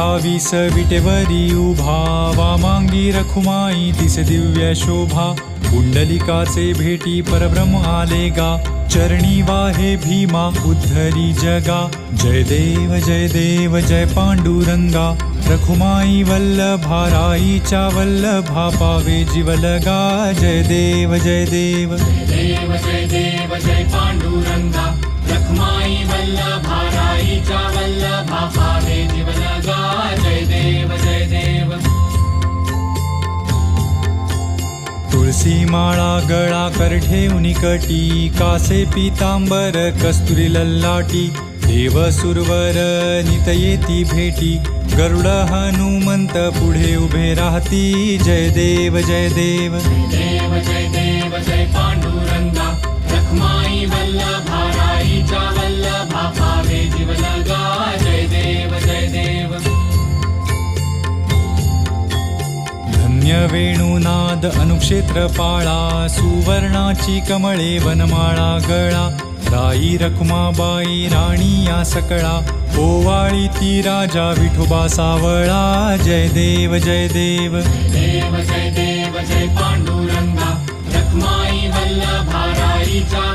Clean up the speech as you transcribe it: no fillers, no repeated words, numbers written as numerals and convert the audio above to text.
28 विटेवरी उभा, वामांगी रखुमाई दिसे दिव्य शोभा. कुंडलिकाचे भेटी परब्रह्म आले गा, चरणी वाहे भीमा उद्धरी जगा. जय देव जय पांडुरंगा, रखुमाई वल्लभा राईच्या वल्लभा पावे जीवलगा. जय देव जय देव जय पांडुरंगा, रखुमाई वल्लभा राईच्या वल्लभा पावे जीवलगा. जय देव जय देव. तुळसी माळा गळा कर ठेवून कटी, कासे पीतांबर कस्तुरी लल्लाटी. देव सुरवर नित येती भेटी, गरुड हनुमंत पुढे उभे राहती. जय देव जय देव जय पांडुरंगा, रखुमाई वल्लभा राईच्या वल्लभा पावे जीवलगा. जय देव जय देव. धन्य वेणुनाद अनुक्षेत्र पाळा, सुवर्णाची कमळे वनमाळा गळा. राई रखुमाबाई राणी या सकळा, ओवाळी ती राजा विठोबा सावळा. जय देव जय देव जय पांडुरंगा, रखुमाई वल्लभा राईच्या